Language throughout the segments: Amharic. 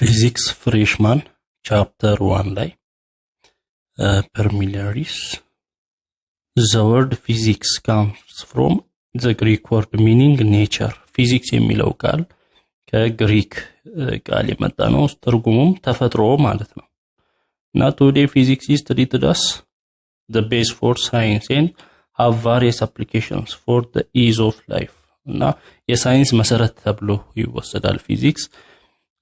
Physics Freshman Chapter 1 ላይ Permilleris. The word physics comes from the Greek word meaning nature. Physics የሚለው ቃል ከግሪክ ቃል የመጣ ነው። ትርጉሙም ተፈጥሮ ማለት ነው። Now today physics is treated as the base for science and have various applications for the ease of life. እና የሳይንስ መሰረት ተብሎ ይወሰዳል ፊዚክስ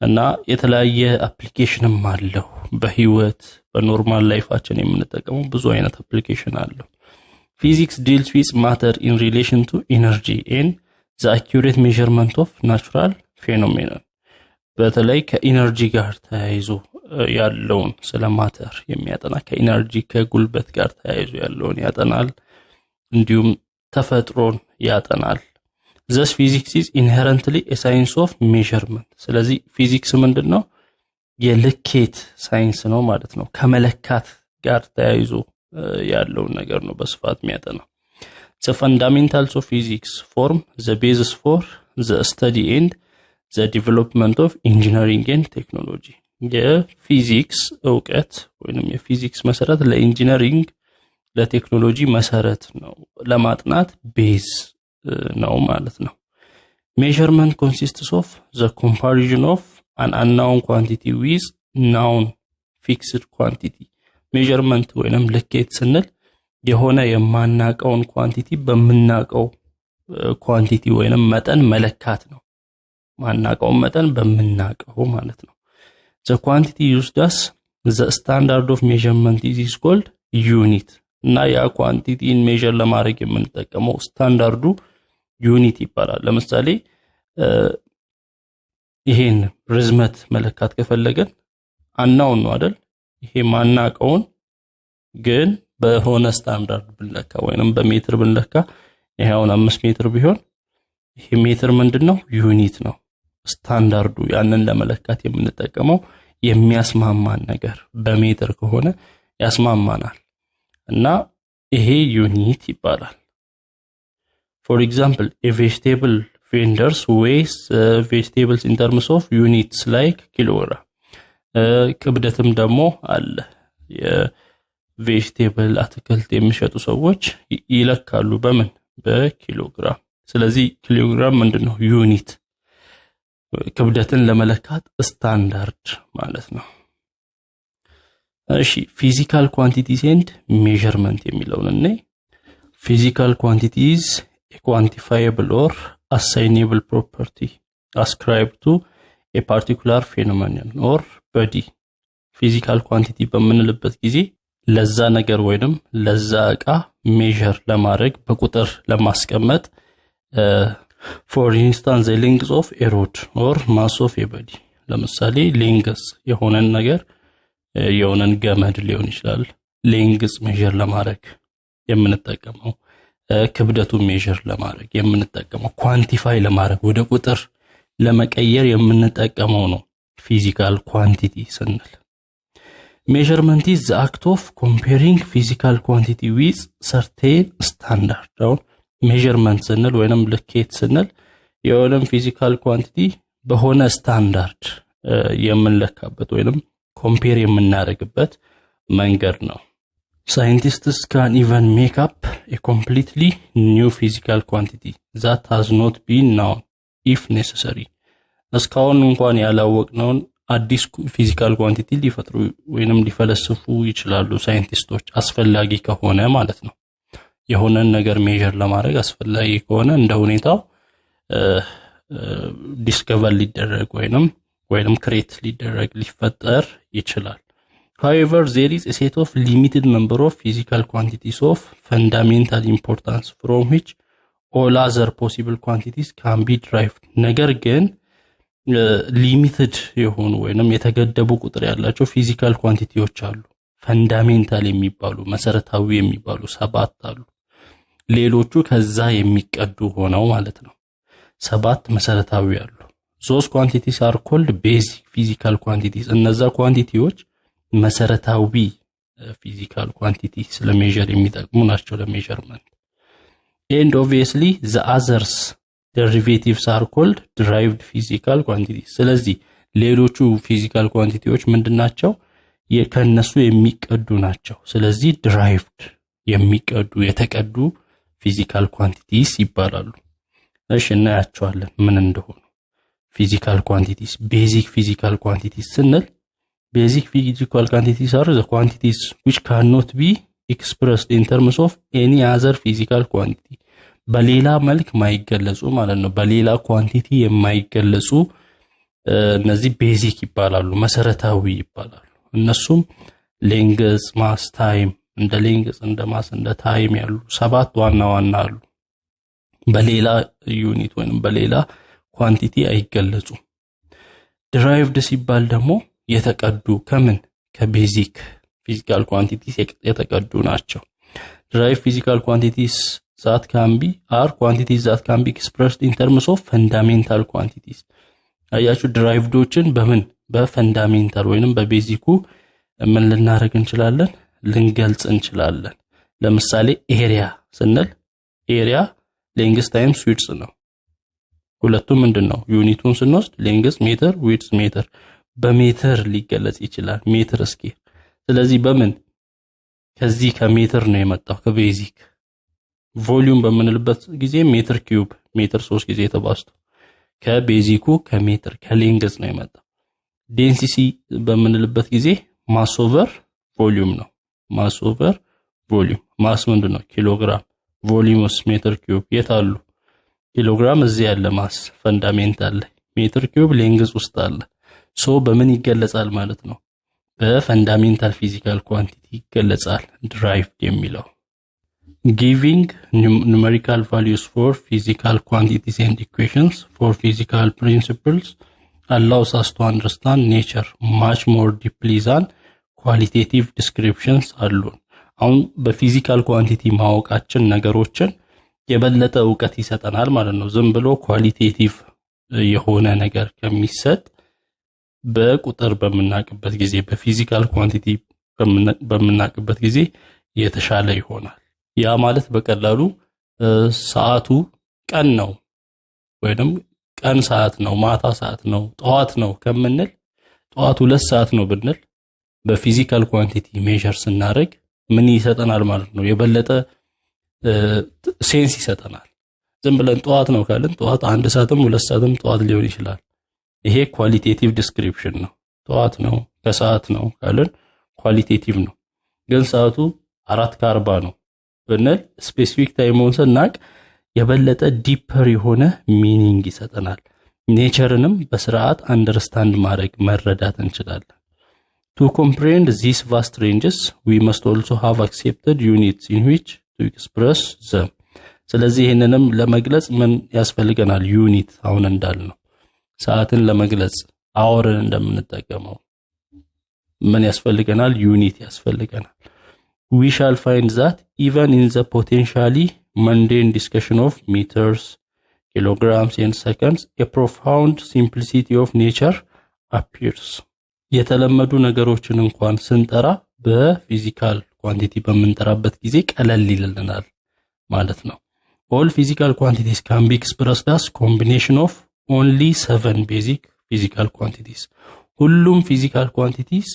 እና የተለያየ አፕሊኬሽንም አለው በህይወት በኖርማል ላይፋችን የምንጠቀመው ብዙ አይነት አፕሊኬሽን አለው Physics deals with matter in relation to energy and the accurate measurement of natural phenomena በተለይ ከኢነርጂ ጋር ተያይዞ ያለውን ስለ ማተር የሚያጠና ከኢነርጂ ከጉልበት ጋር ተያይዞ ያለውን ያጠናል እንዲሁም ተፈጥሮን ያጠናል Thus physics is inherently a science of measurement. ስለዚህ ፊዚክስ ምንድነው? የልኬት ሳይንስ ነው ማለት ነው። ከመለካት ጋር ተያይዞ ያለው ነገር ነው በስፋት የሚያጠናው። The fundamentals of physics form the basis for the study and the development of engineering and technology. የፊዚክስ ዕውቀት ወይንም የፊዚክስ መሰረት ለኢንጂነሪንግ ለቴክኖሎጂ መሰረት ነው ለማጥናት ቤዝ ነው ማለት ነው measurement consists of the comparison of an unknown quantity with known fixed quantity measurement ወይንም ልኬት ስንል የሆነ የማናቀውን ኳንቲቲ በመናቀው ኳንቲቲ ወይንም መጠን መለካት ነው ማናቀው መጠን በመናቀው ማለት ነው the quantity used as the standard of measurement is called unit እና ያ ኳንቲቲን ሜዠር ለማድረግ የምንጠቀመው ስታንዳርዱ ዩኒት ይባላል ለምሳሌ ይሄን ርዝመት መለካት ከፈለገን አናውን ነው አይደል ይሄ ማናቀውን ግን በሆነ ስታንዳርድ ብንለካ ወይንም በሜትር ብንለካ ይሄውን 5 ሜትር ቢሆን ይሄ ሜትር ምንድነው ዩኒት ነው ስታንዳርዱ ያንን ለመለካት የምንጠቀመው የሚያስማማን ነገር በሜትር ከሆነ ያስማማናል እና ይሄ ዩኒት ይባላል For example, a vegetable vendors weighs vegetables in terms of units like kilogram. ክብደትም ደግሞ አለ የቬጅቴብል አትክልት የሚሸጡ ሰዎች ይለካሉ በምን በኪሎግራም ስለዚህ ኪሎግራም ምንድነው ዩኒት ክብደትን ለመለካት ስታንዳርድ ማለት ነው እሺ physical quantities and measurement የሚለውን እንይ physical quantities a quantifiable or assignable property ascribed to a particular phenomenon or body physical quantity በምንልበት ጊዜ ለዛ ነገር ወይንም ለዛ ዕቃ ሜዠር ለማድረግ በቁጥር ለማስቀመጥ for instance the length of a rod or mass of a body ለምሳሌ length የሆነን ነገር የሆነን ገመድ ሊሆን ይችላል length ሜዠር ለማድረግ የምንጠቀመው ክብደቱን ሜዠር ለማድረግ የምንጠቀመው ኳንቲፋይ ለማድረግ ወደ ቁጥር ለመቀየር የምንጠቀመው ነው ፊዚካል ኳንቲቲ ስንል measurement is the act of comparing physical quantity with certain standard ነው measurement ስንል ወይንም ልኬት ስንል የሆነን ፊዚካል ኳንቲቲ በሆነ ስታንዳርድ የምንለካበት ወይንም ኮምፔር የምናደርግበት መንገድ ነው Scientists can even make up a completely new physical quantity that has not been known if necessary. እስካሁን እንኳን ያላወቅነውን አዲስ ፊዚካል ኳንቲቲ ሊፈጥሩ ወይንም ሊፈለስፉ ይችላሉ ሳይንቲስቶች አስፈላጊ ከሆነ ማለት ነው የሆነን ነገር ሜዠር ለማድረግ አስፈላጊ ከሆነ እንደ ሁኔታው ዲስከቨር ሊደረግ ወይንም ክሬት ሊደረግ ሊፈጠር ይችላል However, there is a set of limited number of physical quantities of fundamental importance from which all other possible quantities can be derived. ነገር ግን limited የሆኑ ወይንም የተገደቡ ቁጥር ያላቸው physical quantities አሉ fundamental የሚባሉ መሰረታዊ የሚባሉ 7 አሉ ሌሎቹ ከዛ የሚቀዱ ሆነው ማለት ነው 7 መሰረታዊ አሉ Those quantities are called basic physical quantities እነዛ ኳንቲቲዎች መሰረታዊ ፊዚካል ኳንቲቲ ስለ ሜዠር የሚጠቅሙ ናቸው ለሜዠርመንት and obviously the others derivatives are called derived physical quantities ስለዚህ ሌሎቹ ፊዚካል ኳንቲቲዎች ምንድናቸው? ከነሱ የሚቀዱ ናቸው። ስለዚህ derived የሚቀዱ የተቀዱ ፊዚካል ኳንቲቲስ ይባላሉ። እሺ እናያቸዋለን ምን እንደሆኑ። ፊዚካል ኳንቲቲስ ቤዚክ ፊዚካል ኳንቲቲስ ስንል basic physical quantities are the quantities which cannot be expressed in terms of any other physical quantity በሌላ መልክ ማይገለጹ ማለት ነው። በሌላ ኳንቲቲ የማይገለጹ እነዚህ ቤዚክ ይባላሉ፣ መሰረታዊ ይባላሉ። እነሱም ሌንግዝ፣ ማስ፣ ታይም። እንደ ሌንግዝ እንደ ማስ እንደ ታይም ያሉ ሰባት ዋና ዋና አሉ። በሌላ ዩኒት ወይንም በሌላ ኳንቲቲ አይገለጹም። derived ሲባል ደግሞ የተቀዱ ከምን ከቤዚክ ፊዚካል ኳንቲቲስ የተቀዱ ናቸው። derived physical quantities that can be are quantities that can be expressed in terms of fundamental quantities አያችሁ derivedዎችን በምን በፈንዳሜንታል ወይንም በቤዚኩ ምን ልናደርግ እንችላለን ልንገልጽ እንችላለን። ለምሳሌ ኤሪያ ስንል ኤሪያ ሌንግዝ ታይምስ ዊድዝ ነው። ሁለቱም ምንድነው ዩኒቱን ስንወስድ ሌንግዝ ሜትር ዊድዝ ሜትር በሜትር ሊገለጽ ይችላል ሜትር ስኬር። ስለዚህ በምን ከዚህ ከሜትር ነው የመጣው ከቤዚክ። ቮሊዩም በምንልበት ጊዜ ሜትር ኪዩብ ሜትር 3 ጊዜ ተባዝቶ ከቤዚኩ ከሜትር ከሌንግዝ ነው የመጣው። ዴንሲቲ በምንልበት ጊዜ ማስ ኦቨር ቮሊዩም ነው። ማስ ኦቨር ቮሊዩም ማስ ምንድነው ኪሎግራም፣ ቮሊዩምስ ሜትር ኪዩብ። የታሉ ኪሎግራም እዚህ ያለ ማስ ፈንዳሜንታል ላይ፣ ሜትር ኪዩብ ሌንግዝ ውስጥ አለ። ሶ በምን ይገለጻል ማለት ነው በፈንዳሜንታል ፊዚካል ኳንቲቲ ይገለጻል derived የሚለው። giving numerical values for physical quantities and equations for physical principles allows us to understand nature much more deeply than qualitative descriptions alone። አሁን በፊዚካል ኳንቲቲ ማወቃችን ነገሮችን የበለጠ ዕውቀት ይሰጠናል ማለት ነው። ዝም ብሎ ኳሊቴቲቭ የሆነ ነገር ከሚሰጥ በቁጥር በመናቅበት ጊዜ በፊዚካል ኳንቲቲ በመናቅበት ጊዜ የተሻለ ይሆናል። ያ ማለት በቀላሉ ሰዓቱ ቀን ነው ወይንም ቀን ሰዓት ነው ማታ ሰዓት ነው ጠዋት ነው ከምንል ጠዋት 2 ሰዓት ነው ብንል በፊዚካል ኳንቲቲ ሜዠር ስናደርግ ምን ይሰጠናል ማለት ነው የበለጠ ሴንስ ይሰጠናል። ዝም ብለን ጠዋት ነው ካልን ጠዋት 1 ሰዓትም 2 ሰዓትም ጠዋት ሊሆን ይችላል። ይሄ ኳሊቴቲቭ ዲስክሪፕሽን ነው። ጠዋት ነው ከሰዓት ነው ካልን ኳሊቴቲቭ ነው። ግን ሰዓቱ 4:40 ነው ብንል ስፔሲፊክ ታይሙን ስናቅ የበለጠ ዲፐር የሆነ ሚኒንግ ይሰጠናል። ኔቸርንም በስርዓት አንደርስታንድ ማድረግ መረዳት እንችላለን። To comprehend these vast ranges we must also have accepted units in which to express them። ስለዚህ ይሄንንም ለመግለጽ ምን ያስፈልገናል ዩኒት። አሁን እንዳልነው ሰዓትን ለመግለጽ አወርን እንደምንጠቀመው ምን ያስፈልገናል ዩኒት ያስፈልገናል። We shall find that even in the potentially mundane discussion of meters, kilograms and seconds a profound simplicity of nature appears። የተለመዱ ነገሮችን እንኳን ስንጠራ በፊዚካል ኳንቲቲ በመንጠራበት ጊዜ ቀለል ይልልናል ማለት ነው። All physical quantities can be expressed as combination of only 7 basic physical quantities። ሁሉም ፊዚካል ኳንቲቲስ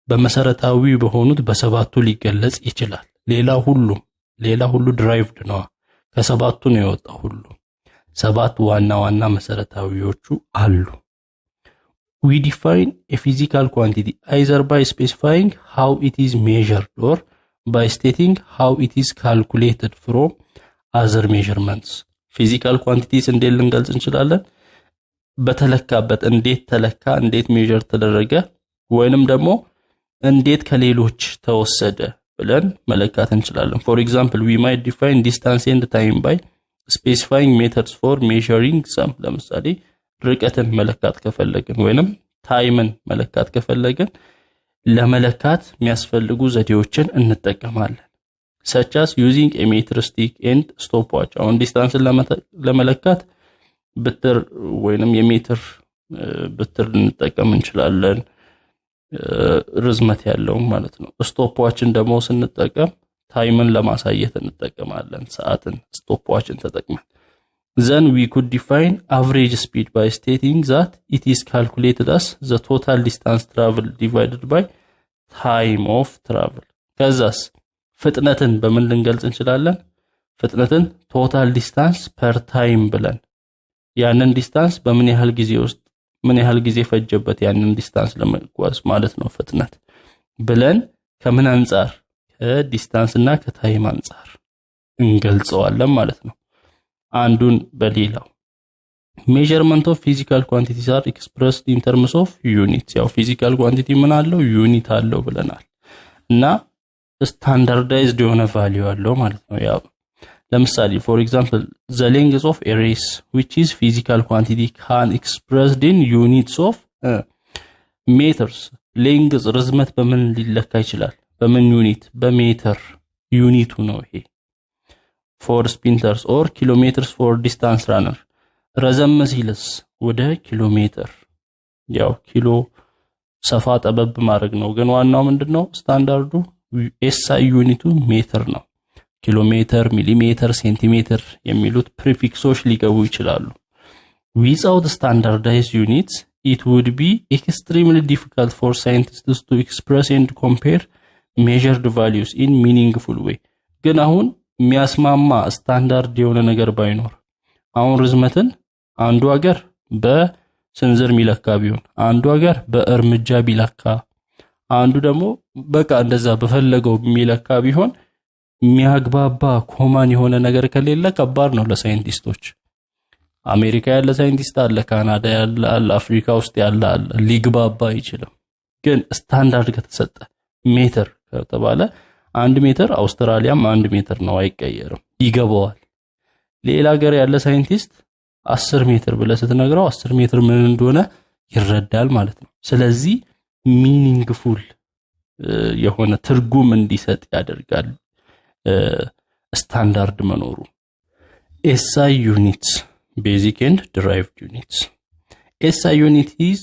በመሰረታዊ በሆኑት በሰባቱ ሊገለጽ ይችላል። ሌላ ሁሉ derived ነው ከሰባቱ ነው የወጣው ሁሉ። ሰባት ዋና ዋና መሰረታዊዎቹ አሉ። We define a physical quantity either by specifying how it is measured or by stating how it is calculated from other measurements። physical quantities እንዴት ልንገልጽ እንችላለን? በተለካበት እንዴት ተለካ እንዴት ሜዠር ተደረገ ወይንም ደግሞ እንዴት ከሌሎች ተወሰደ ብለን መለካት እንችላለን። For example, we might define distance and time by specifying methods for measuring them። ለምሳሌ ርቀትን መለካት ከፈለግን ወይንም ታይምን መለካት ከፈለግን ለመለካት የሚያስፈልጉ ዘዴዎችን እንጠቀማለን። such as using a meter stick and stopwatch። አሁን ዲስታንስን ለመለካት ብትር ወይንም የሜትር ብትር እንጠቀም እንችላለን ርዝመት ያለው ማለት ነው። ስቶፕዋችን ደግሞ ስንጠቀም ታይምን ለማሳየት እንጠቀማለን ሰዓትን ስቶፕዋችን ተጠቅመን። then we could define average speed by stating that it is calculated as the total distance traveled divided by time of travel ከዛስ ፍጥነትን በምን ልንገልጽ እንችላለን ፍጥነትን total distance per time ብለን ያንን ዲስታንስ በምን ያህል ጊዜ ውስጥ ምን ያህል ጊዜ ፈጀበት ያንን ዲስታንስ ለመጓዝ ማለት ነው ፍጥነት ብለን ከምን አንፃር ከዲስታንስ እና ከታይም አንፃር እንገልጸዋለን ማለት ነው አንዱን በሌላው measurement of physical quantities are expressed in terms of units ያው physical quantity ምን አለው ዩኒት አለው ብለናል እና standardized የሆነ value አለው ማለት ነው ያው ለምሳሌ for example the length of a race which is physical quantity can expressed in units of meters length ርዝመት በምን ሊለካ ይችላል በምን ዩኒት በሜትር ዩኒቱ ነው ይሄ for sprinters or kilometers for distance runner ረዘም ሲልስ ወደ ኪሎሜትር ያው ኪሎ ሰፋ ጠበብ ማድረግ ነው ግን ዋናው ምንድነው ስታንዳርዱ SI ዩኒቱ ሜትር ነው ኪሎሜትር ሚሊሜትር ሴንቲሜትር የሚሉት ፕሪፊክሶች ሊገቡ ይችላሉ without standardized units it would be extremely difficult for scientists to express and compare measured values in meaningful way ግን አሁን የሚያስማማ ስታንዳርድ የሆነ ነገር ባይኖር አሁን ርዝመትን አንዱ ሀገር በስንዝር ሚለካ ቢሆን አንዱ ሀገር በእርምጃ ቢለካ አንዱ ደግሞ በቃ እንደዛ በፈለገው ሚለካ ቢሆን የሚያግባባ ኮማን የሆነ ነገር ከሌለ ከባድ ነው ለሳይንቲስቶች አሜሪካ ያለ ሳይንቲስት አለ ካናዳ ያለ አለ አፍሪካ ውስጥ ያለ አለ ሊግባባ ይችላል ግን ስታንዳርድ ከተሰጠ ሜትር ከተባለ 1 ሜትር አውስትራሊያም 1 ሜትር ነው አይቀየርም ይገባዋል ሌላ ሀገር ያለ ሳይንቲስት 10 ሜትር ብለ ስትነግረው 10 ሜትር ምን እንደሆነ ይረዳል ማለት ነው ስለዚህ ሚኒንግፉል የሆነ ትርጉም እንዲሰጥ ያደርጋል standard መኖሩ SI units basic and derived units SI unit is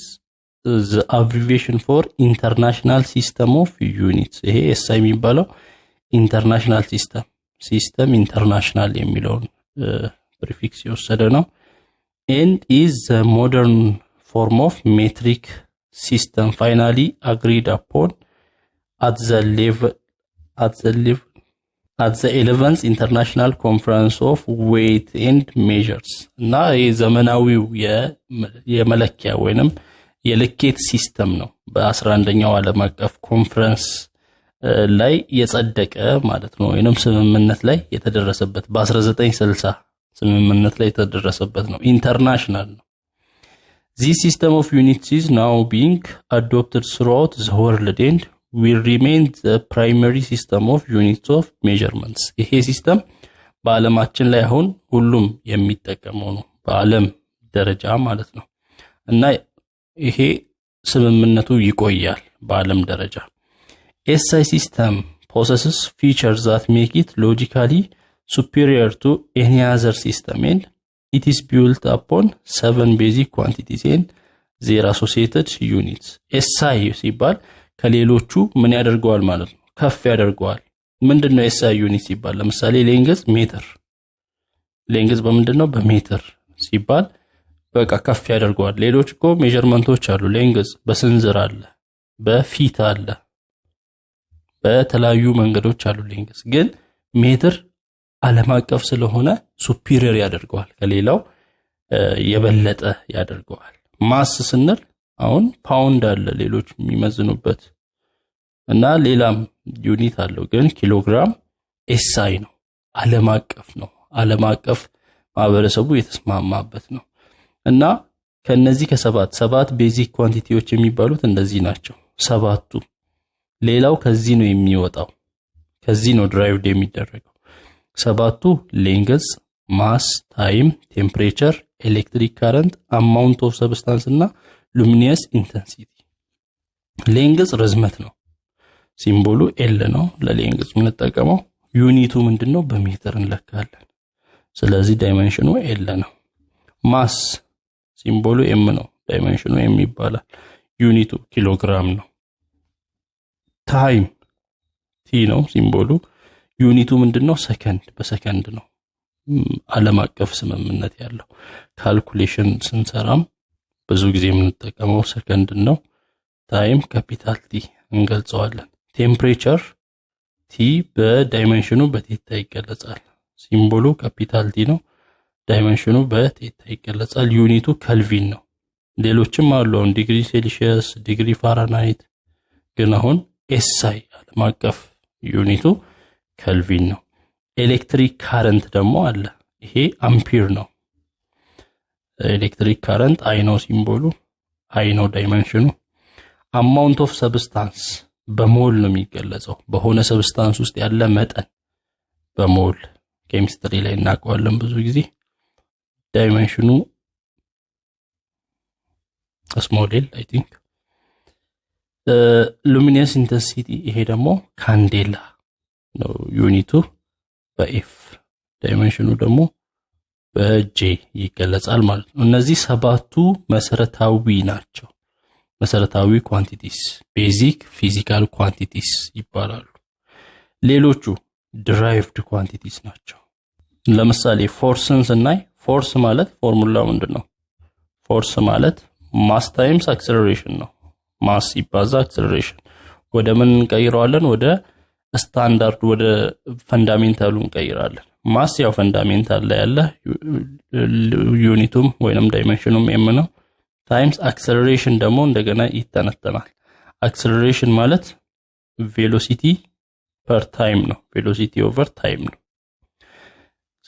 the abbreviation for international system of units ይሄ SI የሚባለው international system international የሚለውን prefix የወሰደ ነው and is the modern form of metric system finally agreed upon at the 11th International Conference of Weight and Measures እና የዘመናዊው የመለኪያ ወይንም የልኬት ሲስተም ነው በ11ኛው ዓለም አቀፍ ኮንፈረንስ ላይ የጸደቀ ማለት ነው ወይንም ስምምነት ላይ የተደረሰበት በ1960 ስምምነት ላይ የተደረሰበት ነው ኢንተርናሽናል ነው This system of units is now being adopted throughout the world and will remain the primary system of units of measurements ይሄ ሲስተም በአለማችን ላይ አሁን ሁሉም የሚጠቀመው ነው በአለም ደረጃ ማለት ነው እና ይሄ ስምምነቱ ይቆያል በአለም ደረጃ SI system possesses features that make it logically superior to any other system and it is built upon 7 basic quantities and their associated units SI ሲባል ከሌሎቹ ምን ያደርገዋል ማለት ነው ከፍ ያደርገዋል ምንድነው SI ዩኒት ሲባል ለምሳሌ ሌንግዝ ሜትር ሌንግዝ በምንድነው በሜትር ሲባል በቃ ከፍ ያደርገዋል ሌሎች እኮ ሜዠርመንቶች አሉ ሌንግዝ በስንዝር አለ በፊት አለ በተለያዩ መንገዶች አሉ ሌንግዝ ግን ሜትር ዓለም አቀፍ ስለሆነ ሱፒሪየር ያደርገዋል ከሌላው የበለጠ ያደርገዋል ማስ ስንል አሁን ፓውንድ አለ ሌሎች የሚመዝኑበት እና ሌላም ዩኒት አለው ግን ኪሎግራም SI ነው ዓለም አቀፍ ነው ዓለም አቀፍ ማህበረሰቡ የተስማማበት ነው እና ከነዚህ ከሰባት ቤዚክ ኳንቲቲዎች የሚባሉት እንደዚህ ናቸው ሰባቱ ሌላው ከዚህ ነው የሚወጣው ከዚህ ነው ድራይቭድ የሚደረገው ሰባቱ ሌንግዝ ማስ ታይም ቴምፕሬቸር ኤሌክትሪክ ካረንት አማውንት ኦፍ ሰብስታንስ እና luminous intensity ሌንግዝ ርዝመት ነው ሲምቦሉ L ነው ለሌንግዝ የምንጠቀመው ዩኒቱ ምንድነው በሜትር እንለካለን ስለዚህ ዳይሜንሽኑ L ነው ማስ ሲምቦሉ M ነው ዳይሜንሽኑ M ይባላል ዩኒቱ ኪሎግራም ነው ታይም T ነው ሲምቦሉ ዩኒቱ ምንድነው ሰከንድ በሰከንድ ነው ዓለም አቀፍ ስምምነት ያለው። ካልኩሌሽን ስንሰራም ብዙ ጊዜ የምንጠቀመው ሰከንድ ነው። ታይም ካፒታል ቲ እንገልጸዋለን። ቴምፕሬቸር ቲ በዳይሜንሽኑ በቴታ ይገለጻል። ሲምቦሉ ካፒታል ቲ ነው። ዳይሜንሽኑ በቴታ ይገለጻል። ዩኒቱ ኬልቪን ነው። ሌሎችም አሉ ዲግሪ ሴልሺየስ፣ ዲግሪ ፋራናይት፣ ግን አሁን ኤስአይ ዓለም አቀፍ ዩኒቱ ኬልቪን ነው። ኤሌክትሪክ ካረንት ደግሞ አለ። ይሄ አምፒር ነው። ኤሌክትሪክ ካረንት አይ ነው ሲምቦሉ፣ አይ ነው ዳይሜንሽኑ። አማውንት ኦፍ ሰብስታንስ በሞል ነው የሚገለጸው። በሆነ ሰብስታንስ ውስጥ ያለ መጠን በሞል ኬሚስትሪ ላይ እናውቀዋለን ብዙ ጊዜ። ዳይሜንሽኑ ስሞል ኤል አይ ቲንክ። ሉሚነስ ኢንተንሲቲ ይሄ ደግሞ ካንዴላ ነው ዩኒቱ በኤፍ፣ ዳይሜንሽኑ ደግሞ በጄ ይገለጻል ማለት ነው። እነዚህ ሰባቱ መሰረታዊ ናቸው። መሰረታዊ ኳንቲቲስ ቤዚክ ፊዚካል ኳንቲቲስ ይባላሉ። ሌሎቹ ዲራይቭድ ኳንቲቲስ ናቸው። ለምሳሌ ፎርስን ስናይ ፎርስ ማለት ፎርሙላው ምንድነው? ፎርስ ማለት ማስ ታይምስ አክሰለሬሽን ነው። ማስ ይባዛ አክሰለሬሽን። ወደ ምን እንቀይረዋለን? ወደ ስታንዳርድ ወደ ፈንዳሜንታሉ እንቀይራለን። ማስ ያው ፈንዳሜንታል ላይ ያለ ዩኒቱም ወይንም ዳይሜንሽኑም ኤም ነው። ታይምስ አክሰለሬሽን ደግሞ እንደገና ይተነተናል። አክሰለሬሽን ማለት ቬሎሲቲ ፐር ታይም ነው። ቬሎሲቲ ኦቨር ታይም ነው።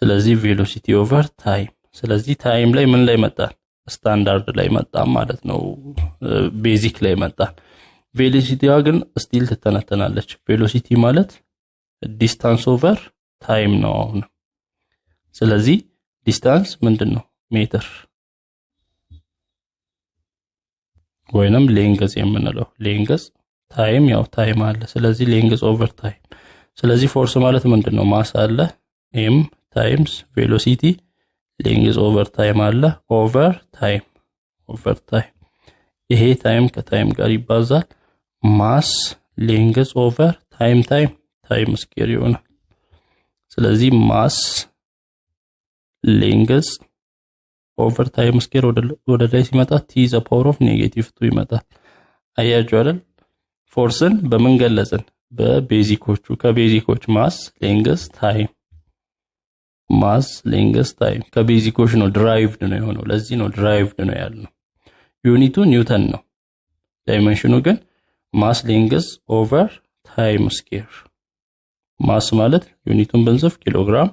ስለዚህ ቬሎሲቲ ኦቨር ታይም። ስለዚህ ታይም ላይ ምን ላይ መጣል? ስታንዳርድ ላይ መጣ ማለት ነው። ቤዚክ ላይ መጣ። ቬሎሲቲዋ ግን ስቲል ትተነተናለች። ቬሎሲቲ ማለት ዲስታንስ ኦቨር ታይም ነው አሁን። ስለዚህ ዲስታንስ ምንድነው? ሜትር ወይንም ሌንግዝ የምንለው። ሌንግዝ ታይም ያው ታይም አለ። ስለዚህ ሌንግዝ ኦቨር ታይም። ስለዚህ ፎርስ ማለት ምንድነው? ማስ አለ ኤም ታይምስ ቬሎሲቲ ሌንግዝ ኦቨር ታይም አለ ኦቨር ታይም ይሄ ታይም ከታይም ጋር ይባዛል። ማስ ሌንግዝ ኦቨር ታይም ስኬር ይሆናል። ስለዚህ ማስ ሌንግዝ ኦቨር ታይም ስኬር ወደ ላይ ሲመጣ ቲ ዘ ፓወር ኦፍ -2 ይመጣል። አያችሁ አይደል? ፎርስን በምን ገለጽን? በቤዚኮቹ። ከቤዚኮች ማስ ሌንግዝ ታይም ከቤዚኮች ነው ድራይቭድ ነው የሆነው። ለዚህ ነው ድራይቭድ ነው ያልነው። ዩኒቱ ኒውተን ነው። ዳይሜንሽኑ ግን ማስ ሌንግዝ ኦቨር ታይም ስኬር። ማስ ማለት ዩኒቱን ብንጽፍ ኪሎግራም፣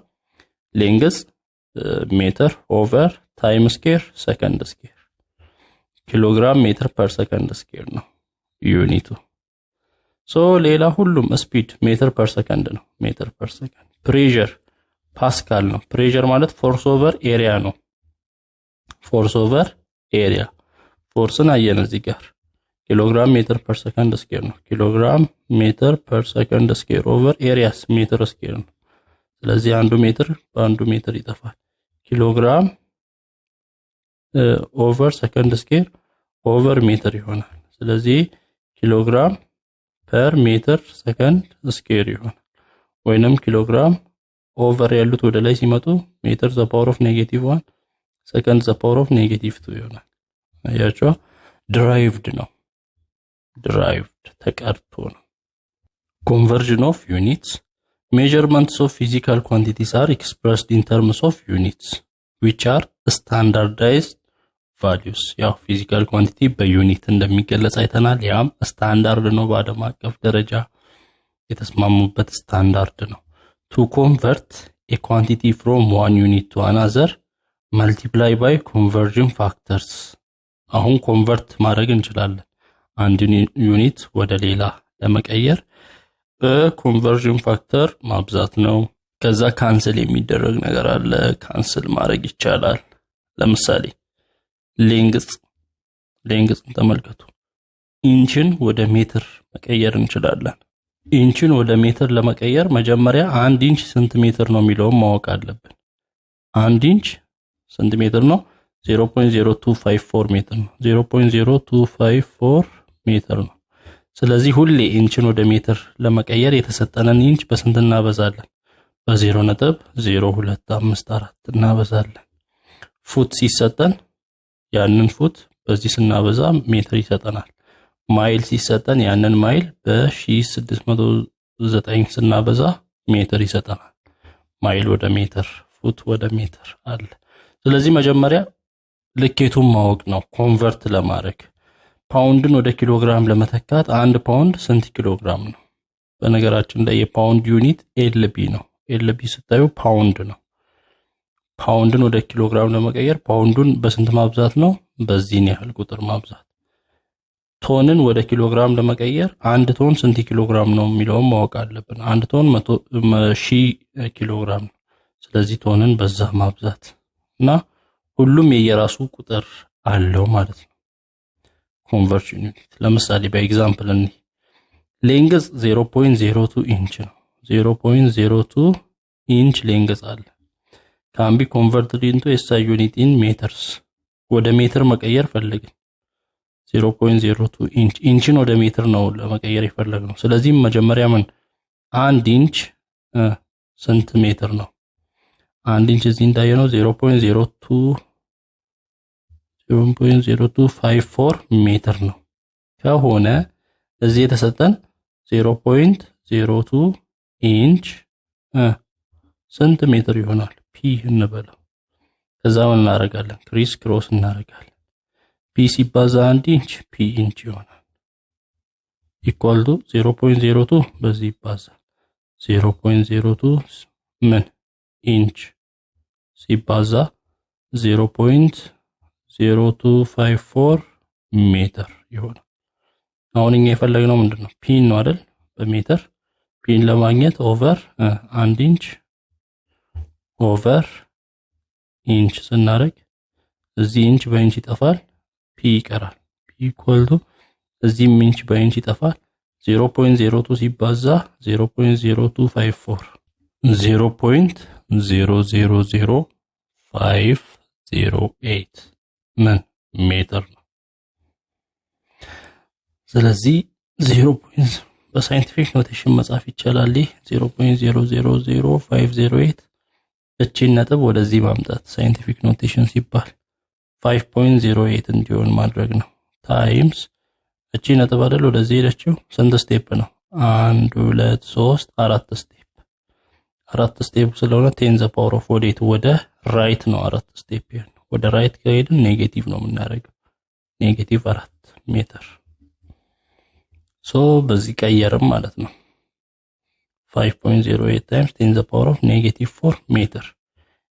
ሌንግዝ ሜትር ኦቨር ታይም ስኬር ሰከንድ ስኬር። ኪሎግራም ሜትር ፐር ሰከንድ ስኬር ነው ዩኒቱ። ሌላ ሁሉም ስፒድ ሜትር ፐር ሰከንድ ነው። ፕሬሸር ፓስካል ነው። ፕሬሸር ማለት ፎርስ ኦቨር ኤሪያ ነው። ፎርስን አየን እዚህ ጋር። ኪሎግራም ሜትር ፐር ሰከንድ ስኬር ነው። ኪሎግራም ሜትር ፐር ሰከንድ ስኬር ኦቨር ኤሪያስ ሜትር ስኬር ነው። ስለዚህ አንዱ ሜትር በአንዱ ሜትር ይጠፋል። ኪሎግራም ኦቨር ሰከንድ ስኬር ኦቨር ሜትር ይሆናል። ስለዚህ ኪሎግራም ፐር ሜትር ሰከንድ ስኬር ይሆናል። ወይንም ኪሎግራም ኦቨር ያሉት ወደ ላይ ሲመጡ ሜትር ዘ ፓወር ኦፍ -1 ሰከንድ ዘ ፓወር ኦፍ -2 ይሆናል። አያችሁ? ድራይቭድ ነው። ተቀርቶ ነው። ኮንቨርዥን ኦፍ ዩኒትስ measurements of physical quantities are expressed in terms of units which are standardized values። ያው ፊዚካል ኳንቲቲ በዩኒት እንደሚገለጽ አይተናል። ያም ስታንዳርድ ነው። በዓለም አቀፍ ደረጃ የተስማሙበት ስታንዳርድ ነው። to convert a quantity from one unit to another multiply by conversion factors። አሁን ኮንቨርት ማድረግ እንችላለን አንድ ዩኒት ወደ ሌላ ለመቀየር በኮንቨርዥን ፋክተር ማብዛት ነው። ከዛ ካንሰል የሚደረግ ነገር አለ። ካንሰል ማድረግ ይቻላል። ለምሳሌ ሌንግዝ ተመልከቱ። ኢንችን ወደ ሜትር መቀየር እንችላለን። ኢንችን ወደ ሜትር ለመቀየር መጀመሪያ አንድ ኢንች ስንት ሜትር ነው የሚለውን ማወቅ አለብን። አንድ ኢንች ስንት ሜትር ነው? 0.0254 ሜትር ነው። 0.0254 ሜትር ነው። ስለዚህ ሁሌ ኢንችን ወደ ሜትር ለመቀየር የተሰጠነን ኢንች በስንት እናበዛለን? በ0.0254 እናበዛለን። ፉት ሲሰጠን ያንን ፉት በዚህ ስናበዛ ሜትር ይሰጠናል። ማይል ሲሰጠን ያንን ማይል በ1609 ስናበዛ ሜትር ይሰጠናል። ማይል ወደ ሜትር፣ ፉት ወደ ሜትር አለ። ስለዚህ መጀመሪያ ልኬቱን ማወቅ ነው ኮንቨርት ለማድረግ። ፓውንድን ወደ ኪሎግራም ለመተካት 1 ፓውንድ ስንት ኪሎግራም ነው? በነገራችን ላይ የፓውንድ ዩኒት ኤልቢ ነው። ኤልቢ ስታዩ ፓውንድ ነው። ፓውንድን ወደ ኪሎግራም ለመቀየር ፓውንዱን በስንት ማብዛት ነው? በዚህን ያህል ቁጥር ማብዛት። ቶንን ወደ ኪሎግራም ለመቀየር 1 ቶን ስንት ኪሎግራም ነው የሚለውን ማወቅ አለብን። 1 ቶን 1000 ኪሎግራም ነው። ስለዚህ ቶንን በዛ ማብዛት እና ሁሉም የየራሱ ቁጥር አለው ማለት ነው። ኮንቨርሽን ዩኒት ለምሳሌ በኤግዛምፕል እንይ። ሌንግዝ 0.02 ኢንች ነው። 0.02 ኢንች ሌንግዝ አለ። can be converted into SI unit in meters። ወደ ሜትር መቀየር ፈልግን። 0.02 ኢንች ኢንችን ወደ ሜትር ነው ለመቀየር የፈለግነው። ስለዚህ መጀመሪያ ምን 1 ኢንች ስንት ሜትር ነው? 1 ኢንች እዚህ እንዳየነው 0.0254 ሜትር ነው ከሆነ እዚህ የተሰጠን 0.02 ኢንች ስንት ሜትር ይሆናል? ፒ እንበለው። ከዛ ምን እናደርጋለን? ክሪስ ክሮስ እናደርጋለን። ፒ ሲባዛ 1 ኢንች ፒ ኢንች ይሆናል ኢኳል ቱ 0.02 በዚህ ይባዛል 0.02 ምን ኢንች ሲባዛ 0.0254 ሜትር ይሆናል። አሁን እኛ የፈለግነው ምንድነው? ፒን ነው አይደል? በሜትር ፒን ለማግኘት ኦቨር 1 ኢንች ኦቨር ኢንች ስናደርግ እዚህ ኢንች በኢንች ይጠፋል፣ ፒ ይቀራል። ፒ ኢኳል ቱ እዚህ ኢንች በኢንች ይጠፋል 0.02 ሲባዛ 0.0254 0.000508 ምን ሜትር ነው። ስለዚህ 0. በሳይንቲፊክ ኖቴሽን መጻፍ ይቻላል። 0.000508 እቺን ነጥብ ወደዚህ ማምጣት ሳይንቲፊክ ኖቴሽን ሲባል 5.08 እንዲሆን ማድረግ ነው። ታይምስ እቺ ነጥብ አይደል ወደዚህ ሄደችው ስንት ስቴፕ ነው? 1 2 3 4 ስቴፕ። 4 ስቴፕ ስለሆነ 10 ዘ ፓወር ኦፍ ወዴት ወደ ራይት ነው 4 ስቴፕ ይሆን። ወደ ራይት ከሄድን ኔጌቲቭ ነው የምናደርገው። ኔጌቲቭ 4 ሜትር ሶ በዚህ ቀየርም ማለት ነው 5.08 times 10 the power of -4 ሜትር።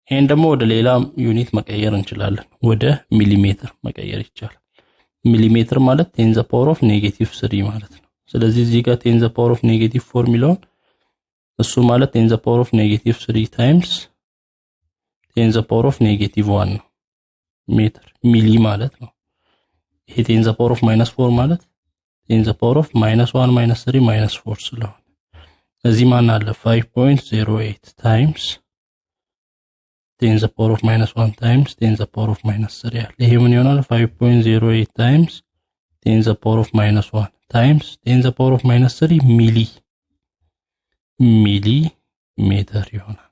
ይሄን ደግሞ ወደ ሌላ ዩኒት መቀየር እንችላለን። ወደ ሚሊሜትር መቀየር ይቻላል። ሚሊሜትር ማለት 10 the power of -3 ማለት ነው። ስለዚህ እዚህ ጋር 10 the power of -4 ሚሊዮን እሱ ማለት 10 the power of -3 times 10 the power of -1 ነው ሜትር። ሚሊ ማለት ነው። ይሄ 10 the power of -4 ማለት 10 the power of -1 -3 -4 ስለሆነ እዚህ ማን አለ 5.08 times 10 the power of -1 times 10 the power of -3 ያለ ይሄ ምን ይሆናል 5.08 times 10 the power of -1 times 10 the power of -3 ሚሊ ሜትር ይሆናል።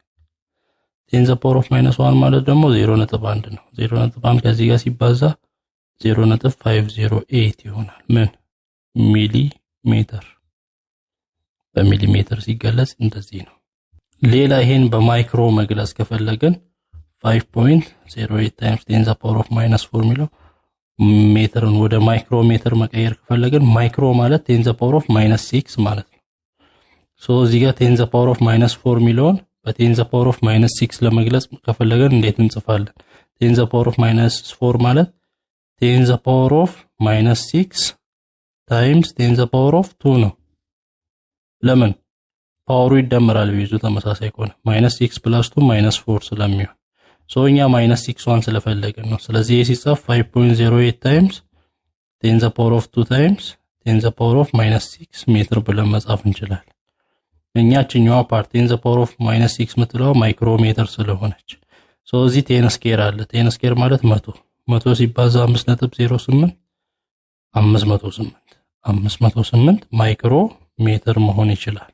10 the power of -1 ማለት ደግሞ 0.1 ነው። 0.1 ከዚህ ጋር ሲባዛ 0.508 ይሆናል። ምን ሚሊ ሜትር። በሚሊሜትር ሲገለጽ እንደዚህ ነው። ሌላ ይሄን በማይክሮ መግለጽ ከፈለግን 5.08 times 10 the power of -4 ሚለው ሜትርን ወደ ማይክሮሜትር መቀየር ከፈለግን ማይክሮ ማለት 10 the power of -6 ማለት ነው። ሶ እዚህ ጋር 10 the power of -4 ሚለውን በ10 the power of -6 ለመግለጽ ከፈለግን እንዴት እንጽፋለን? 10 the power of -4 ማለት 10 the power of -6 times 10 the power of 2 ነው። ለምን? ፓወሩ ይደመራል ቢዙ ተመሳሳይ ከሆነ -6 + 2 -4 ስለሚሆን ሶ እኛ -6 ስለፈለግን ነው። ስለዚህ ይሄ ሲጻፍ 5.08 times 10 the power of 2 times 10 the power of -6 ሜትር ብለን መጻፍ እንችላለን። እኛችኛው ፓርት 10 the power of -6 ምትለው ማይክሮሜትር ስለሆነች ሶ እዚህ 10 ስኬር አለ። 10 ስኬር ማለት 100 ሲባዛ 5.08 508 ማይክሮ ሜትር መሆን ይችላል።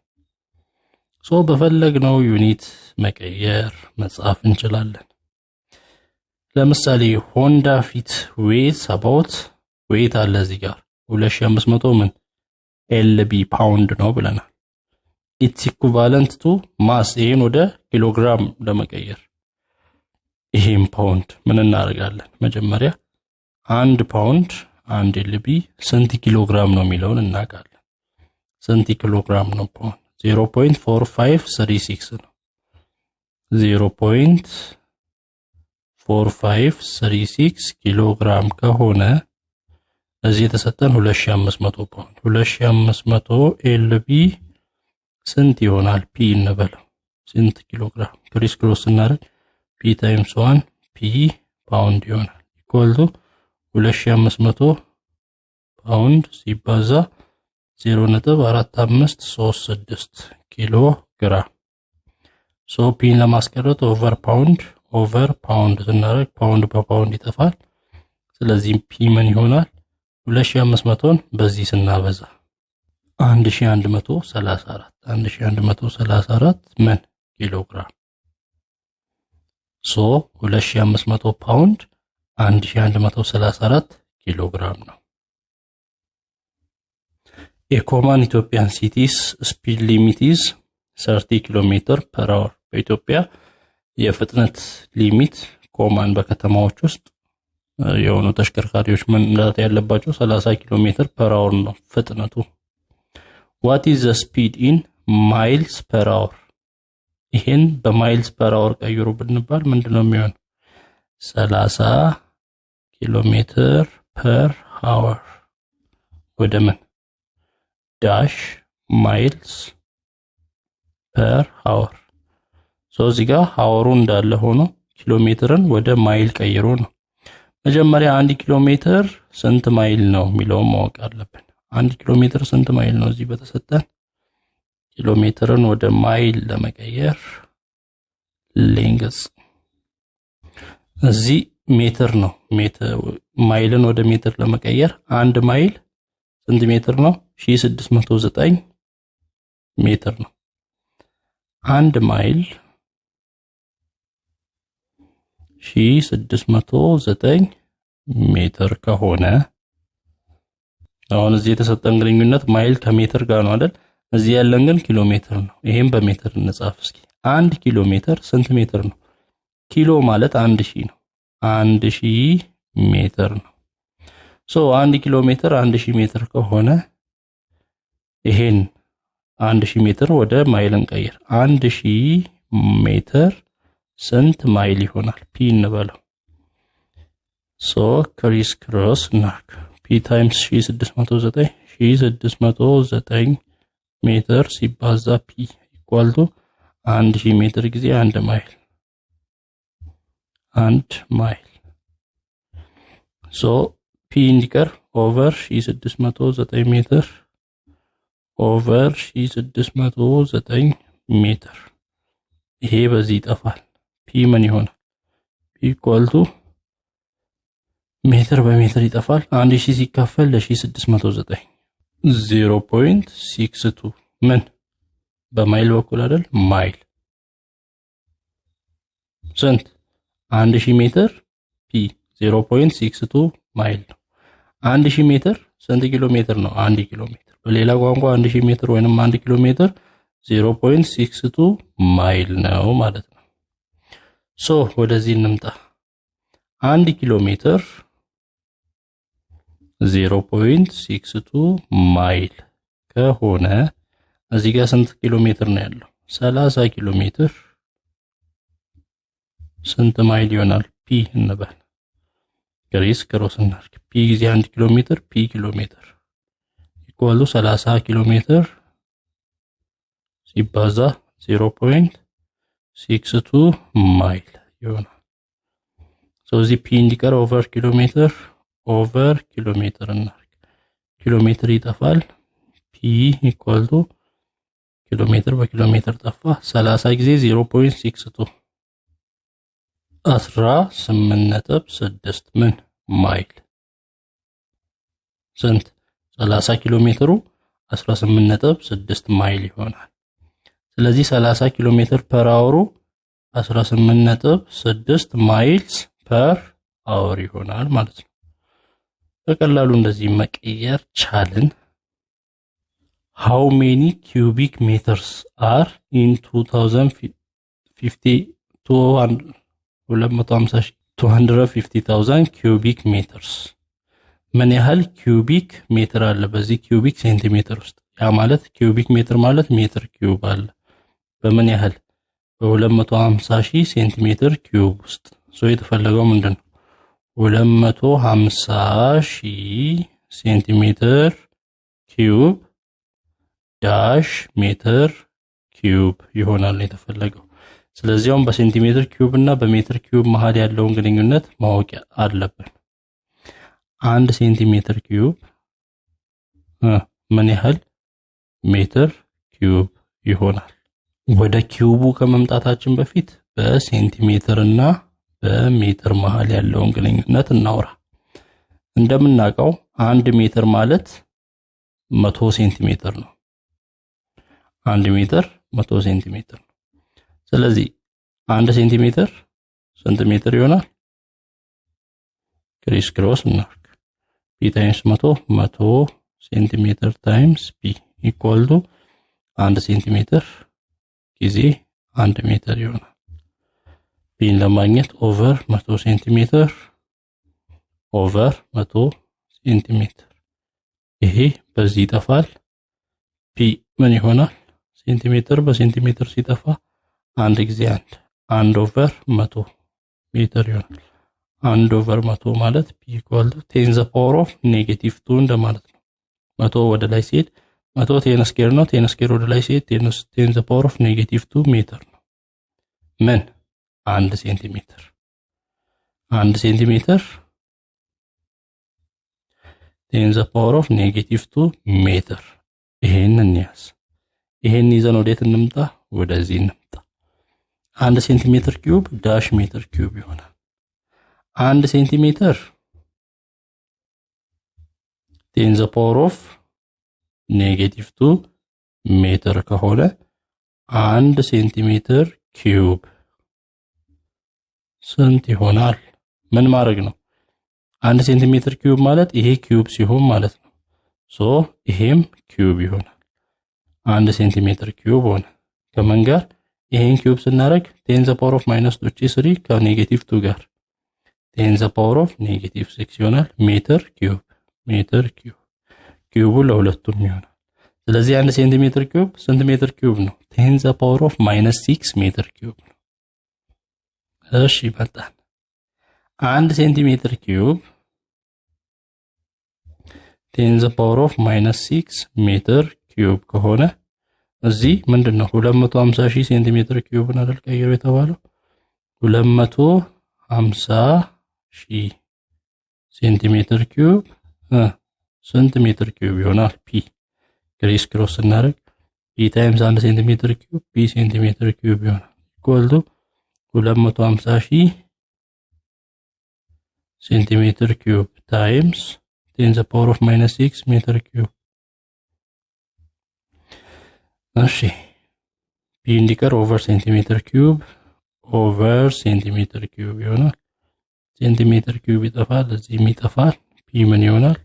ሶ በፈለግነው ዩኒት መቀየር መጻፍ እንችላለን። ለምሳሌ ሆንዳ ፊት ዌይት አባውት ዌይት አለ እዚህ ጋር 2500 ምን ኤልቢ ፓውንድ ነው ብለናል። ኢትስ ኢኩቫለንት ቱ ማስ ይሄን ወደ ኪሎግራም ለመቀየር ይሄን ፓውንድ ምን እናደርጋለን? መጀመሪያ 1 ፓውንድ 1 ኤልቢ ስንት ኪሎግራም ነው የሚለውን እናውቃለን። ስንት ኪሎግራም ነው ፓውንድ? 0.4536 ነው። 0.4536 ኪሎግራም ከሆነ እዚህ የተሰጠን 2500 ፓውንድ 2500 ኤልቢ ስንት ይሆናል? ፒ እንበለው። ስንት ኪሎግራም ክሪስ ክሮስ እናደርግ ፒ ታይምስ 1 ፒ ፓውንድ ይሆናል ኢኳል ቱ 2500 ፓውንድ ሲባዛ 0.4536 ኪሎ ግራም። ሶ ፒን ለማስቀረት ኦቨር ፓውንድ ስናደርግ ፓውንድ በፓውንድ ይጠፋል። ስለዚህ ፒ ምን ይሆናል? 2500ን በዚህ ስናበዛ 1134 ምን ኪሎ ግራም። ሶ 2500 ፓውንድ 1134 ኪሎ ግራም ነው። የኮማን ኢትዮጵያን ሲቲስ ስፒድ ሊሚት ኢዝ 30 ኪሎ ሜትር ፐር አወር። በኢትዮጵያ የፍጥነት ሊሚት ኮማን በከተማዎች ውስጥ የሆኑ ተሽከርካሪዎች መንዳት ያለባቸው 30 ኪሎ ሜትር ፐር አወር ነው ፍጥነቱ። what is the speed in miles per hour? ይሄን በማይልስ ፐር አወር ቀይሩ ብንባል ምንድነው የሚሆነው? 30 ኪሎ ሜትር ፐር አወር ወደ ምን ዳሽ ማይልስ ፐር አወር። ሶ እዚህ ጋር አወሩ እንዳለ ሆኖ ኪሎ ሜትርን ወደ ማይል ቀይሮ ነው። መጀመሪያ 1 ኪሎ ሜትር ስንት ማይል ነው የሚለውን ማወቅ አለብን። 1 ኪሎ ሜትር ስንት ማይል ነው? እዚህ በተሰጠን ኪሎ ሜትርን ወደ ማይል ለመቀየር ሌንግዝ እዚህ ሜትር ነው። ማይልን ወደ ሜትር ለመቀየር 1 ማይል ስንት ሜትር ነው? 1609 ሜትር ነው። 1 ማይል 1609 ሜትር ከሆነ አሁን እዚህ የተሰጠን ግንኙነት ማይል ከሜትር ጋር ነው አይደል? እዚህ ያለን ግን ኪሎ ሜትር ነው። ይሄን በሜትር እንጻፍ እስኪ። 1 ኪሎ ሜትር ስንት ሜትር ነው? ኪሎ ማለት 1000 ነው። 1000 ሜትር ነው። ሶ 1 ኪሎ ሜትር 1000 ሜትር ከሆነ ይሄን 1000 ሜትር ወደ ማይል እንቀይር። 1000 ሜትር ስንት ማይል ይሆናል? ፒ እንበለው። ሶ ክሪስ ክሮስ ናክ ፒ ታይምስ 1609 ሜትር ሲባዛ ፒ ኢኳል ቱ 1000 ሜትር ጊዜ 1 ማይል 1 ማይል። ሶ ፒ እንዲቀር ኦቨር 1609 ሜትር ኦቨር 1609 ሜትር ይሄ በዚህ ይጠፋል። ፒ ምን ይሆናል? ፒ ኢኳል ቱ ሜትር በሜትር ይጠፋል። 1000 ሲካፈል ለ1609 0.62 ምን በማይል በኩል አይደል? ማይል ስንት 1000 ሜትር ፒ 0.62 ማይል ነው። 1000 ሜትር ስንት ኪሎ ሜትር ነው? 1 ኪሎ ሜትር። በሌላ ቋንቋ 1000 ሜትር ወይንም 1 ኪሎ ሜትር 0.62 ማይል ነው ማለት ነው። ሶ ወደዚህ እንምጣ። 1 ኪሎ ሜትር 0.62 ማይል ከሆነ እዚህ ጋር ስንት ኪሎ ሜትር ነው ያለው? 30 ኪሎ ሜትር ስንት ማይል ይሆናል? ፒ እንበል። ክሪስ ክሮስ እናድርግ። ፒ ጊዜ 1 ኪሎ ሜትር ፒ ኪሎ ሜትር ኢኳል 30 ኪሎ ሜትር ሲባዛ 0.62 ማይል ይሆናል። ስለዚህ ፒ እንዲቀር ኦቨር ኪሎ ሜትር እናድርግ። ኪሎ ሜትር ይጠፋል። ፒ ኢኳል ኪሎ ሜትር በኪሎ ሜትር ጠፋ። 30 ጊዜ 0.62 18.6 ምን ማይል ስንት 30 ኪሎ ሜትሩ 18.6 ማይል ይሆናል። ስለዚህ 30 ኪሎ ሜትር ፐር አወሩ 18.6 ማይልስ ፐር አወር ይሆናል ማለት ነው። በቀላሉ እንደዚህ መቀየር ቻልን። How many cubic meters are in 250,000 cubic meters? ምን ያህል ኪዩቢክ ሜትር አለ በዚህ ኪዩቢክ ሴንቲሜትር ውስጥ? ያ ማለት ኪዩቢክ ሜትር ማለት ሜትር ኪዩብ አለ በምን ያህል? በ250,000 ሴንቲሜትር ኪዩብ ውስጥ። የተፈለገው ምንድነው? 250,000 ሴንቲሜትር ኪዩብ ዳሽ ሜትር ኪዩብ ይሆናል የተፈለገው። ስለዚህ አሁን በሴንቲሜትር ኪዩብ እና በሜትር ኪዩብ መሃል ያለውን ግንኙነት ማወቅ አለብን። 1 ሴንቲሜትር ኪዩብ ምን ያህል ሜትር ኪዩብ ይሆናል? ወደ ኪዩቡ ከመምጣታችን በፊት በሴንቲሜትር እና በሜትር መሃል ያለውን ግንኙነት እናውራ። እንደምናውቀው 1 ሜትር ማለት 100 ሴንቲሜትር ነው። 1 ሜትር 100 ሴንቲሜትር ነው። ስለዚህ 1 ሴንቲሜትር ስንት ሜትር ይሆናል? ክሪስ ክሮስ እናርግ። p ታይምስ 100 ሴንቲሜትር ታይምስ p ኢኳል ቱ 1 ሴንቲሜትር ጊዜ 1 ሜትር ይሆናል። p ለማግኘት ኦቨር 100 ሴንቲሜትር ኦቨር 100 ሴንቲሜትር። ይሄ በዚህ ይጠፋል። p ምን ይሆናል? ሴንቲሜትር በሴንቲሜትር ሲጠፋ 1 ጊዜ 1 ኦቨር 100 ሜትር ይሆናል። 1 ኦቨር 100 ማለት p ኢኳል ቱ 10 ዘ ፓወር ኦፍ -2 እንደማለት ነው። 100 ወደ ላይ ሲሄድ 100 10 ስኩዌር ነው። 10 ስኩዌር ወደ ላይ ሲሄድ 10 ዘ ፓወር ኦፍ -2 ሜትር ነው። ምን 1 ሴንቲሜትር 1 ሴንቲሜትር 10 ዘ ፓወር ኦፍ -2 ሜትር። ይሄንን ያዝ። ይሄን ይዘን ወዴት እንምጣ? ወደዚህ እንምጣ። 1 ሴንቲሜትር ኪዩብ ዳሽ ሜትር ኪዩብ ይሆናል። 1 ሴንቲሜትር 10 ዘ ፓወር ኦፍ -2 ሜትር ከሆነ 1 ሴንቲሜትር ኪዩብ ስንት ይሆናል? ምን ማድረግ ነው? 1 ሴንቲሜትር ኪዩብ ማለት ይሄ ኪዩብ ሲሆን ማለት ነው። ይሄም ኪዩብ ይሆናል። 1 ሴንቲሜትር ኪዩብ ሆነ። ከምን ጋር? ይሄን ኪዩብ ስናደርግ 10 ዘ ፓወር ኦፍ -3 ከ-2 ጋር 10 ዘ ፓወር ኦፍ -6 ይሆናል። ሜትር ኪዩብ ኪዩቡ ለሁለቱም ይሆናል። ስለዚህ 1 ሴንቲሜትር ኪዩብ ስንት ሜትር ኪዩብ ነው? 10 ዘ ፓወር ኦፍ -6 ሜትር ኪዩብ ነው። እሺ በጣም 1 ሴንቲሜትር ኪዩብ 10 ዘ ፓወር ኦፍ -6 ሜትር ኪዩብ ከሆነ እዚህ ምንድነው 250,000 ሴንቲሜትር ኪዩብ አይደል ቀይሮ የተባለው? 250,000 ሴንቲሜትር ኪዩብ ስንት ሜትር ኪዩብ ይሆናል? ፒ ክሪስ ክሮስ እናደርግ። ፒ ታይምስ 1 ሴንቲሜትር ኪዩብ ፒ ሴንቲሜትር ኪዩብ ይሆናል ኢኳል ቱ 250,000 ሴንቲሜትር ኪዩብ ታይምስ 10 ዘ ፓወር ኦፍ -6 ሜትር ኪዩብ። እሺ ፒ እንዲቀር ኦቨር ሴንቲሜትር ኪዩብ ይሆናል። ሴንቲሜትር ኪዩብ ይጠፋል፣ እዚህም ይጠፋል። ፒ ምን ይሆናል?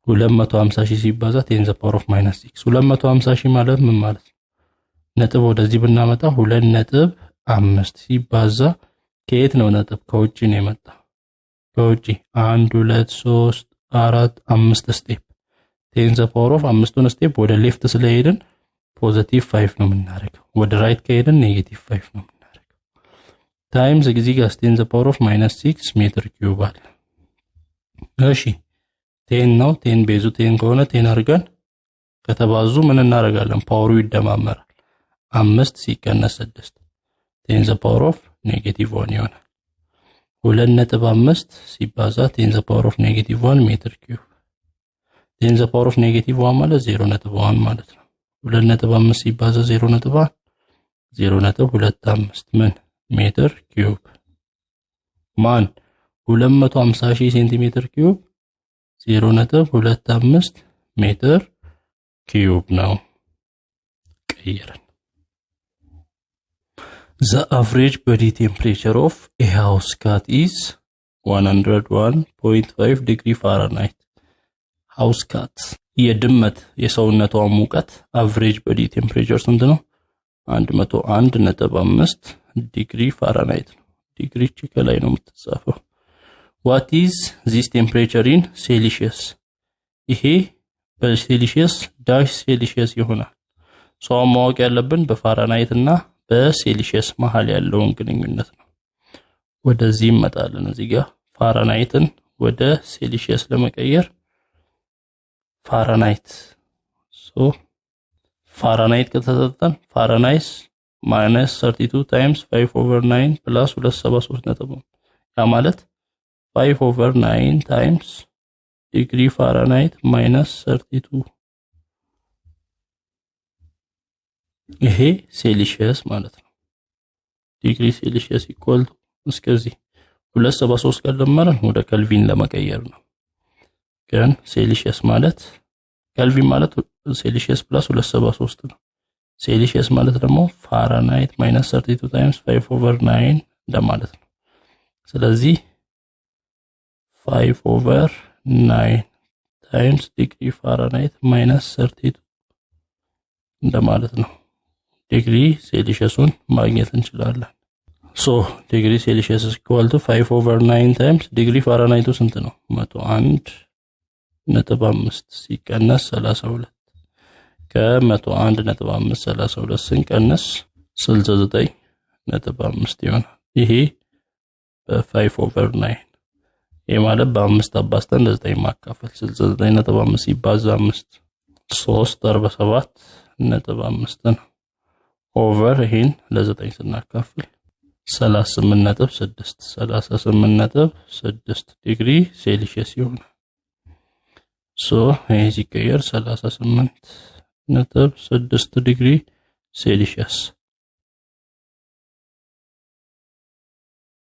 250,000 ሲባዛ 10 ዘ ፓወር ኦፍ -6 250,000 ማለት ምን ማለት ነው? ነጥብ ወደዚህ ብናመጣ 2.5 ሲባዛ ከየት ነው ነጥብ? ከውጪ ነው የመጣው። ከውጪ 1 2 3 4 5 ስቴፕ 10 ዘ ፓወር ኦፍ 5ቱን ስቴፕ ወደ ሌፍት ስለሄድን ፖዚቲቭ 5 ነው የምናደርገው። ወደ ራይት ከሄድን ኔጌቲቭ 5 ነው የምናደርገው። ታይምስ እዚህ ጋር 10 ዘ ፓወር ኦፍ -6 ሜትር ኪዩብ አለ። እሺ 10 ነው። 10 ቤዙ 10 ከሆነ 10 አድርገን ከተባዙ ምን እናደርጋለን? ፓወሩ ይደማመራል። 5 ሲቀነስ 6 10 ዘ ፓወር ኦፍ -1 ይሆናል። 2.5 ሲባዛ 10 ዘ ፓወር ኦፍ -1 ሜትር ኪዩብ 10 ዘ ፓወር ኦፍ -1 ማለት 0.1 ማለት ነው። 2.5 ሲባዛ 0.1 0.25 ምን ሜትር ኪዩብ። ማን 250,000 ሴንቲሜትር ኪዩብ 0.25 ሜትር ኪዩብ ነው። ቀይረን The average body temperature of a house cat is 101.5 degree Fahrenheit. House cat የድመት የሰውነቷ ሙቀት average body temperature ስንት ነው? 101.5 ዲግሪ ፋራናይት ነው። ዲግሪ ከላይ ነው የምትጻፈው። What is this temperature in Celsius? ይሄ በሴልሺየስ ዳሽ ሴልሺየስ ይሆናል። ሰው ማወቅ ያለብን በፋራናይት እና በሴልሺየስ መሃል ያለውን ግንኙነት ነው። ወደዚህ እንመጣለን። እዚህ ጋር ፋራናይትን ወደ ሴልሺየስ ለመቀየር ፋራናይት ፋራናይት ከተሰጠን ፋራናይት -32 times 5/9 plus 273 ነጥብ ያ ማለት 5/9 times ዲግሪ ፋራናይት -32 ይሄ ሴልሺየስ ማለት ነው። ዲግሪ ሴልሺየስ ኢኳል እስከዚህ 273 ከደመረን ወደ ኬልቪን ለመቀየር ነው። ግን ሴልሺየስ ማለት ኬልቪን ማለት ሴልሺየስ + 273 ነው። ሴልሺየስ ማለት ደግሞ ፋራናይት -32 times 5/9 እንደማለት ነው። ስለዚህ 5/9 times ዲግሪ ፋራናይት -32 እንደማለት ነው። ዲግሪ ሴልሺየሱን ማግኘት እንችላለን። ዲግሪ ሴልሺየስ = 5/9 times ዲግሪ ፋራናይቱ ስንት ነው? 101.5 ሲቀነስ 32 ከ101.5 32 ስንቀነስ 69.5 ይሆናል። ይሄ በ5/9 ይሄ ማለት በ5 አባዝተን 9 ማካፈል 69.5 ሲባዛ 5 347.5 ነው። ኦቨር ይሄን ለ9 ስናካፍል 38.6 ዲግሪ ሴልሺየስ ይሆናል። ይሄ ሲቀየር 38.6 ዲግሪ ሴልሺየስ